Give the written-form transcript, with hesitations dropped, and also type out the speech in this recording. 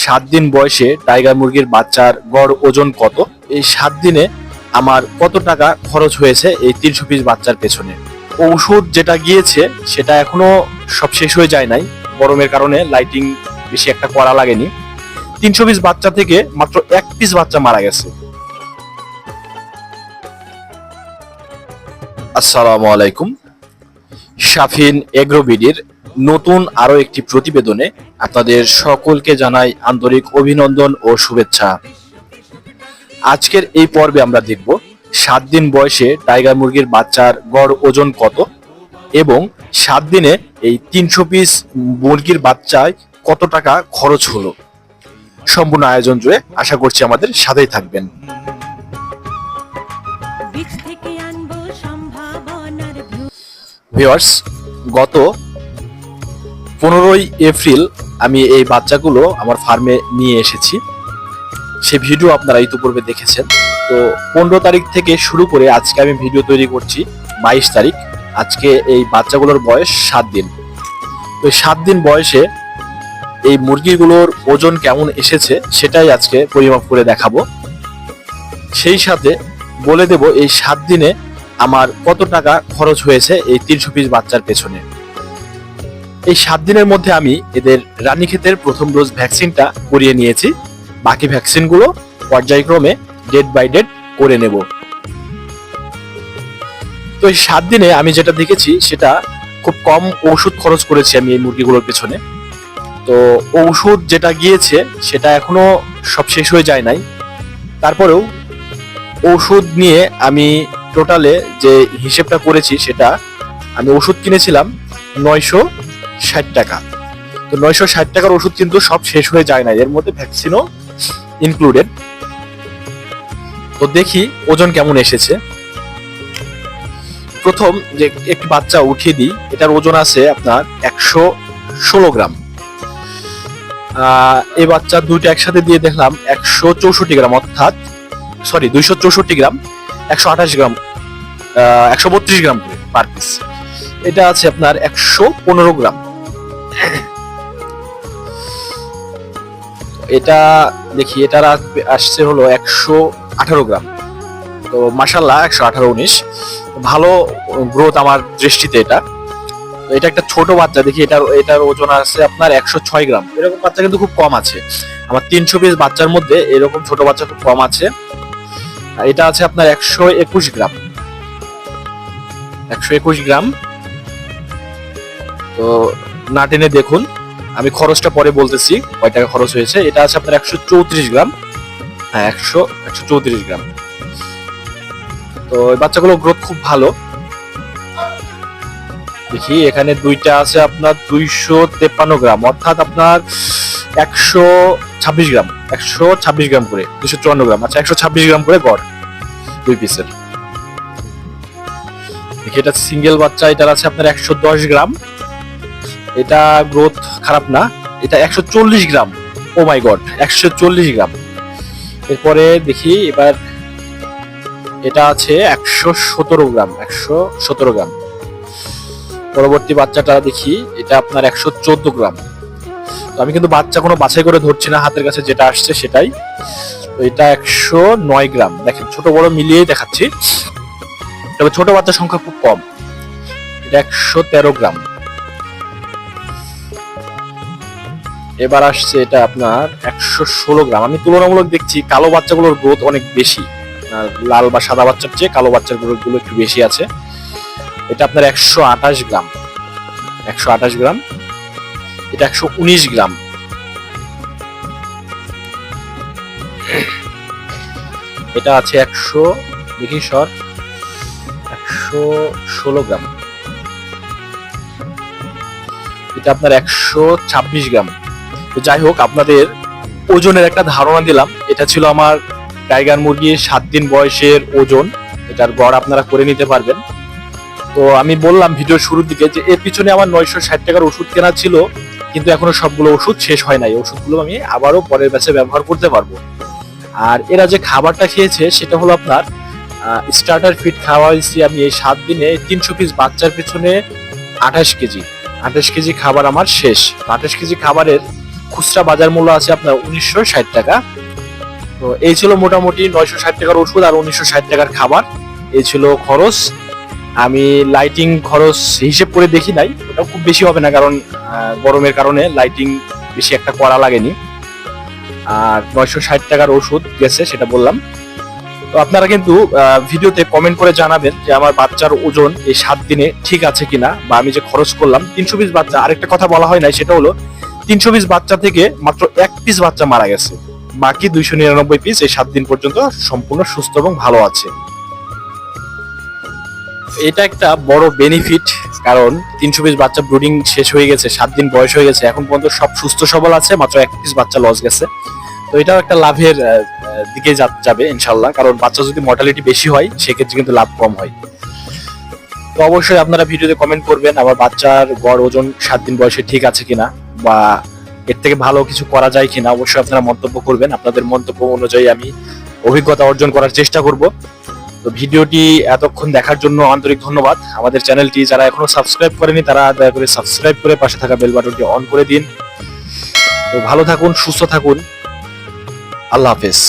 7 দিন বয়সে টাইগার মুরগির বাচ্চার গড় ওজন কত? এই 7 দিনে আমার কত টাকা খরচ হয়েছে এই 300 পিস বাচ্চার পেছনে? ঔষধ যেটা গিয়েছে সেটা এখনো সব শেষ হয়ে যায় নাই, গরমের কারণে লাইটিং বেশি একটা করা লাগেনি। 300 পিস বাচ্চা থেকে মাত্র 1 পিস বাচ্চা মারা গেছে। আসসালামু আলাইকুম। শাফিন এগ্রোবিডির নতুন আরো একটি প্রতিবেদনে আপনাদের সকলকে জানাই আন্তরিক অভিনন্দন ও শুভেচ্ছা। আজকের এই পর্বে আমরা দেখব 7 দিন বয়সে টাইগার মুরগির বাচ্চার গড় ওজন কত এবং 7 দিনে এই 300 পিস মুরগির বাচ্চায় কত টাকা খরচ হলো। সম্পূর্ণ আয়োজন জুড়ে আশা করছি আমাদের সাথেই থাকবেন। ভিউয়ার্স, গত 15ই এপ্রিল আমি এই বাচ্চাগুলো আমার ফার্মে নিয়ে এসেছি। সে ভিডিও আপনারা ইতিপূর্বে দেখেছেন। তো 15 তারিখ থেকে শুরু করে আজকে আমি ভিডিও তৈরি করছি 22 তারিখ। আজকে এই বাচ্চাগুলোর বয়স 7 দিন। তো 7 দিন বয়সে এই মুরগিগুলোর ওজন কেমন এসেছে সেটাই আজকে পরিমাপ করে দেখাবো। সেই সাথে বলে দেব এই 7 দিনে আমার কত টাকা খরচ হয়েছে এই 300 পিস বাচ্চার পেছনে। এই 7 দিনের মধ্যে আমি এদের রানীক্ষেতের প্রথম ডোজ ভ্যাকসিনটা করিয়ে নিয়েছি। বাকি ভ্যাকসিনগুলো পর্যায়ক্রমে ডেট বাই ডেট করে নেব। তো এই 7 দিনে আমি যেটা দেখেছি সেটা খুব কম ওষুধ খরচ করেছি আমি এই মুরগিগুলোর পেছনে। তো ওষুধ যেটা গিয়েছে সেটা এখনো সব শেষ হয়ে যায় নাই, তারপরেও ওষুধ নিয়ে আমি টোটালে যে হিসেবটা করেছি সেটা আমি ওষুধ কিনেছিলাম 960 টাকা। তো 960 টাকার ওষুধ কিন্তু সব শেষ হয়ে যায় না, এর মধ্যে ভ্যাকসিনও ইনক্লুডেড। তো দেখি ওজন কেমন এসেছে। প্রথম যে একটি বাচ্চা উঠিয়ে দিই, এটার ওজন আছে আপনার 116 গ্রাম। এই বাচ্চা দুইটা একসাথে দিয়ে দেখলাম 164 গ্রাম, অর্থাৎ 264 গ্রাম, 128 গ্রাম, 132 গ্রাম করে পার পিস। এটা আছে আপনার 115 গ্রাম। এটা দেখি এটার আসছে হলো 118 গ্রাম। তো মাশাআল্লাহ 118-19 ভালো গ্রোথ আমার দৃষ্টিতে। এটা একটা ছোট বাচ্চা। দেখি এটার ওজন আছে আপনার 106 গ্রাম। এরকম বাচ্চা কিন্তু খুব কম আছে আমার 300 পিস বাচ্চার মধ্যে, এরকম ছোট বাচ্চা খুব কম আছে। এটা আছে আপনার 121 গ্রাম। 121 গ্রাম। তো না টেনে দেখুন, আমি খরচটা পরে বলতেছি কয় টাকা খরচ হয়েছে। এটা আছে আপনার 134 গ্রাম। হ্যাঁ, 134 গ্রাম। তো এই বাচ্চাগুলো গ্রোথ খুব ভালো। দেখি এখানে দুইটা আছে আপনার 253 গ্রাম, অর্থাৎ আপনার 126 গ্রাম, 126 গ্রাম করে, 254 গ্রাম। আচ্ছা, 126 গ্রাম করে গড় দুই পিসের। দেখি এটা সিঙ্গেল বাচ্চা, এটার আছে আপনার 110 গ্রাম। এটা গ্রোথ খারাপ না। এটা 140 গ্রাম। ও মাই গড, 140 গ্রাম। এরপরে দেখি এবার এটা আছে 117 গ্রাম, 117 গ্রাম। পরবর্তী বাচ্চাটা দেখি, এটা আপনার 114 গ্রাম। তো আমি কিন্তু বাচ্চা কোনো বাছাই করে ধরছি না, হাতের কাছে যেটা আসছে সেটাই। তো এটা 109 গ্রাম। দেখেন ছোট বড় মিলিয়েই দেখাচ্ছি, তবে ছোট বাচ্চার সংখ্যা খুব কম। এটা 113 গ্রাম। এবার আসছে এটা আপনার 116 গ্রাম। আমি তুলনামূলক দেখছি কালো বাচ্চাগুলোর গ্রোথ অনেক বেশি, লাল বা সাদা বাচ্চার চেয়ে কালো বাচ্চার গ্রোথ গুলো একটু বেশি আছে। এটা আপনার 128 গ্রাম, 128 গ্রাম। এটা 119 গ্রাম। এটা আছে 116 গ্রাম। এটা আপনার 126 গ্রাম। তো যাই হোক, আপনাদের ওজনের একটা ধারণা দিলাম। এটা ছিল আমার টাইগার মুরগির 7 দিন বয়সের ওজন। এটার গড় আপনারা করে নিতে পারবেন। তো আমি বললাম ভিডিওর শুরুর দিকে যে এর পিছনে আমার 960 টাকার ওষুধ কেনা ছিল, কিন্তু এখনো সবগুলো ওষুধ শেষ হয় নাই। ওষুধগুলো আমি আবারও পরের ব্যাচে ব্যবহার করতে পারবো। আর এরা যে খাবারটা খেয়েছে সেটা হলো আপনার স্টার্টার ফিড খাওয়াইছি আমি এই 7 দিনে 300 পিস বাচ্চার পিছনে 28 কেজি খাবার আমার শেষ। 28 কেজি খাবারের খুচরা বাজার মূল্য আছে আপনার 1960 টাকা। তো এই ছিল মোটামুটি 960 টাকার ওষুধ আর 1960 টাকার খাবার। এই ছিল খরচ। আমি লাইটিং খরচ হিসেব করে দেখি নাই, ওটা খুব বেশি হবে না, কারণ গরমের কারণে লাইটিং বেশি একটা করা লাগেনি। আর 960 টাকার ওষুধ গেছে সেটা বললাম। তো আপনারা কিন্তু ভিডিওতে কমেন্ট করে জানাবেন যে আমার বাচ্চার ওজন এই 7 দিনে ঠিক আছে কিনা, বা আমি যে খরচ করলাম 320 বাচ্চা। আরেকটা কথা বলা হয় নাই, সেটা হলো 320 বাচ্চা থেকে মাত্র 1 পিস বাচ্চা মারা গেছে, বাকি 299 পিস এই 7 দিন পর্যন্ত সম্পূর্ণ সুস্থ এবং ভালো আছে। এটা একটা বড় বেনিফিট, কারণ 320 বাচ্চা ব্রুডিং শেষ হয়ে গেছে, 7 দিন বয়স হয়ে গেছে, এখন পর্যন্ত সব সুস্থ সবল আছে, মাত্র 1 পিস বাচ্চা লস গেছে। তো এটাও একটা লাভের দিকে যাবে ইনশাল্লাহ, কারণ বাচ্চা যদি মর্টালিটি বেশি হয় সেক্ষেত্রে কিন্তু লাভ কম হয়। তো অবশ্যই আপনারা ভিডিওতে কমেন্ট করবেন আমার বাচ্চার গড় ওজন 7 দিন বয়সে ঠিক আছে কিনা, বা এর থেকে ভালো কিছু করা যায় কিনা। অবশ্যই আপনারা মন্তব্য করবেন, আপনাদের মন্তব্য অনুযায়ী আমি অভিজ্ঞতা অর্জন করার চেষ্টা করব। তো ভিডিওটি এতক্ষণ দেখার জন্য আন্তরিক ধন্যবাদ। আমাদের চ্যানেলটি যারা এখনো সাবস্ক্রাইব করেনি তারা দয়া করে সাবস্ক্রাইব করে পাশে থাকা বেল বাটনটি অন করে দিন। তো ভালো থাকুন, সুস্থ থাকুন, আল্লাহ হাফেজ।